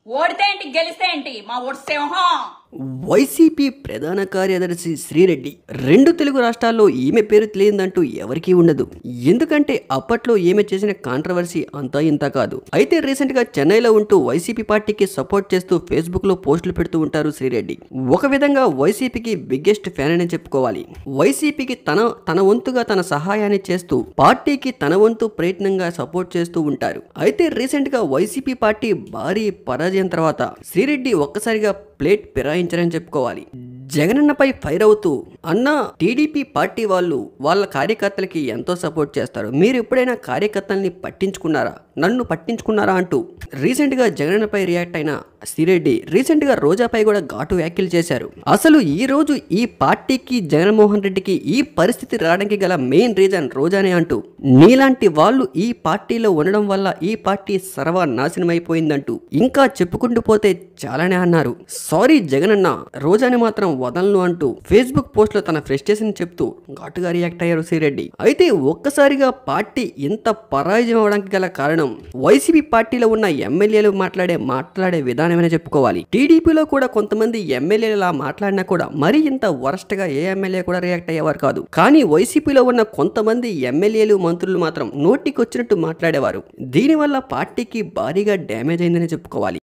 ఓడితే ఏంటి గెలిస్తే ఏంటి మా ఓటు సింహం. వైసీపీ ప్రధాన కార్యదర్శి శ్రీరెడ్డి 2 తెలుగు రాష్ట్రాల్లో ఈమె పేరు తెలియదంటూ ఎవరికీ ఉండదు. ఎందుకంటే అప్పట్లో ఈమె చేసిన కాంట్రవర్సీ అంతా ఇంత కాదు. అయితే రీసెంట్ గా చెన్నైలో ఉంటూ వైసీపీ పార్టీకి సపోర్ట్ చేస్తూ ఫేస్బుక్ లో పోస్టులు పెడుతూ ఉంటారు శ్రీరెడ్డి. ఒక విధంగా వైసీపీకి బిగ్గెస్ట్ ఫ్యాన్ అని చెప్పుకోవాలి. వైసీపీకి తన వంతుగా తన సహాయాన్ని చేస్తూ పార్టీకి తన వంతు ప్రయత్నంగా సపోర్ట్ చేస్తూ ఉంటారు. అయితే రీసెంట్ గా వైసీపీ పార్టీ భారీ పరాజయం తర్వాత శ్రీరెడ్డి ఒక్కసారిగా ప్లేట్ ఫిరాయించారని చెప్పుకోవాలి. జగనన్నపై ఫైర్ అవుతూ అన్న టీడీపీ పార్టీ వాళ్ళు వాళ్ళ కార్యకర్తలకి ఎంతో సపోర్ట్ చేస్తారు, మీరు ఎప్పుడైనా కార్యకర్తల్ని పట్టించుకున్నారా, నన్ను పట్టించుకున్నారా అంటూ రీసెంట్ గా జగనన్నపై రియాక్ట్ అయిన శ్రీరెడ్డి రీసెంట్ గా రోజాపై కూడా ఘాటు వ్యాఖ్యలు చేశారు. అసలు ఈ రోజు ఈ పార్టీకి జగన్మోహన్ రెడ్డికి ఈ పరిస్థితి రావడానికి గల మెయిన్ రీజన్ రోజానే అంటూ, నీలాంటి వాళ్ళు ఈ పార్టీలో ఉండడం వల్ల ఈ పార్టీ సర్వనాశనం అయిపోయిందంటూ ఇంకా చెప్పుకుంటూ పోతే చాలానే అన్నారు. సారీ జగనన్న, రోజాని మాత్రం వదలను అంటూ ఫేస్బుక్ పోస్ట్ లో తన ఫ్రస్ట్రేషన్ చెప్తూ ఘాటుగా రియాక్ట్ అయ్యారు శ్రీరెడ్డి. అయితే ఒక్కసారిగా పార్టీ ఇంత పరాజయం అవడానికి గల కారణం వైసీపీ పార్టీలో ఉన్న ఎమ్మెల్యేలు మాట్లాడే విధానమని చెప్పుకోవాలి. టీడీపీలో కూడా కొంతమంది ఎమ్మెల్యేలు అలా మాట్లాడినా కూడా మరీ ఇంత వరస్ట్ గా ఏ ఎమ్మెల్యే కూడా రియాక్ట్ అయ్యేవారు కాదు. కానీ వైసీపీలో ఉన్న కొంతమంది ఎమ్మెల్యేలు మంత్రులు మాత్రం నోటికి వచ్చినట్టు మాట్లాడేవారు. దీనివల్ల పార్టీకి భారీగా డ్యామేజ్ అయిందని చెప్పుకోవాలి.